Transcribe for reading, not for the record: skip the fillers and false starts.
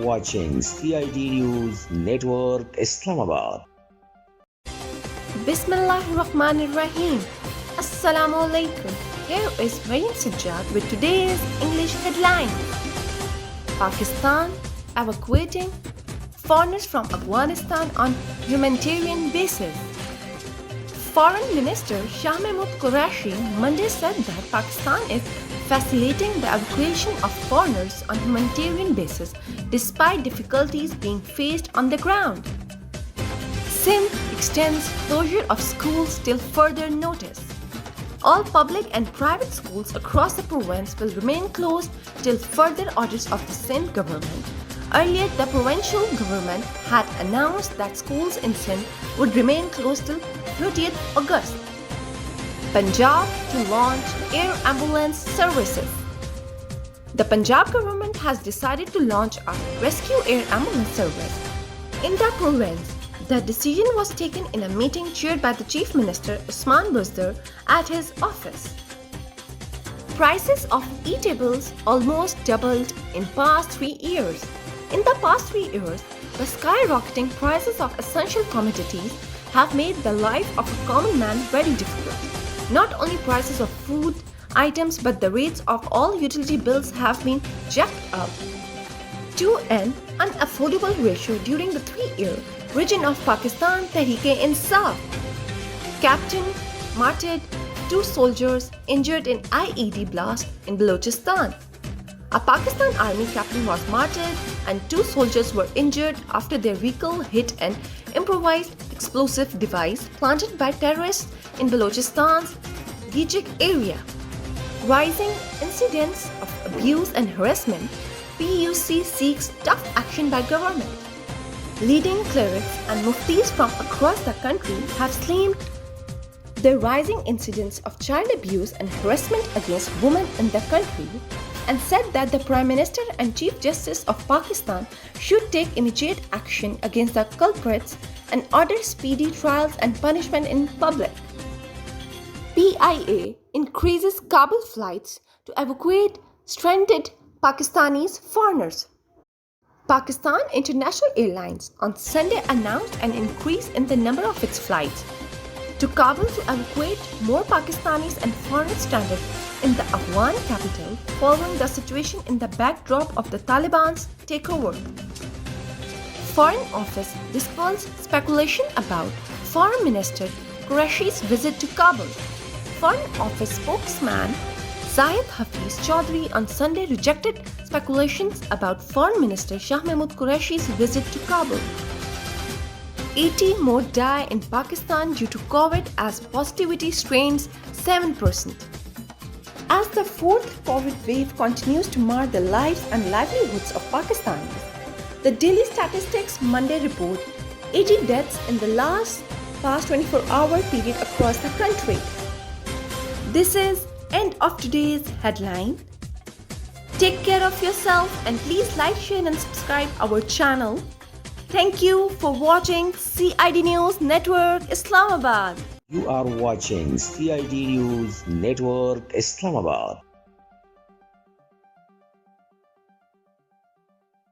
watching CID News Network Islamabad. Bismillahirrahmanirrahim. Assalamu alaikum. Here is Maryum Sajjad with today's English headline. Pakistan evacuating foreigners from Afghanistan on humanitarian basis. Foreign Minister Shah Mahmood Qureshi Monday said that Pakistan is facilitating the evacuation of foreigners on humanitarian basis despite difficulties being faced on the ground. Sindh extends closure of schools till further notice. All public and private schools across the province will remain closed till further orders of the Sindh government. Earlier, the provincial government had announced that schools in Sindh would remain closed till 30th August. Punjab to launch air ambulance services. The Punjab government has decided to launch a rescue air ambulance service in the province. The decision was taken in a meeting chaired by the Chief Minister Usman Buzdar at his office. Prices of eatables almost doubled in past 3 years. In the past 3 years, the skyrocketing prices of essential commodities have made the life of a common man very difficult. Not only prices of food items but the rates of all utility bills have been jacked up to an unaffordable ratio during the 3-year region of Pakistan Tehreek-e-Insaf. Captain martyred, 2 soldiers injured in IED blast in Balochistan. A Pakistan Army captain was martyred and 2 soldiers were injured after their vehicle hit an improvised explosive device planted by terrorists in Balochistan's Gijik area. Rising incidents of abuse and harassment, PUC seeks tough action by government. Leading clerics and muftis from across the country have slammed the rising incidents of child abuse and harassment against women in the country and said that the Prime Minister and Chief Justice of Pakistan should take immediate action against the culprits and order speedy trials and punishment in public. PIA increases Kabul flights to evacuate stranded Pakistani foreigners. Pakistan International Airlines on Sunday announced an increase in the number of its flights to Kabul to evacuate more Pakistanis and foreigners stranded in the Afghan capital following the situation in the backdrop of the Taliban's takeover. Foreign Office dispels speculation about Foreign Minister Qureshi's visit to Kabul. Foreign Office spokesman Zahid Hafiz Chaudhry on Sunday rejected speculations about Foreign Minister Shah Mahmood Qureshi's visit to Kabul. 80 more die in Pakistan due to COVID as positivity strains 7%. As the 4th COVID wave continues to mar the lives and livelihoods of Pakistanis, the Daily Statistics Monday report 80 deaths in the past 24-hour period across the country. This is end of today's headline. Take care of yourself and please like, share and subscribe our channel. Thank you for watching CID News Network Islamabad. You are watching CID News Network Islamabad.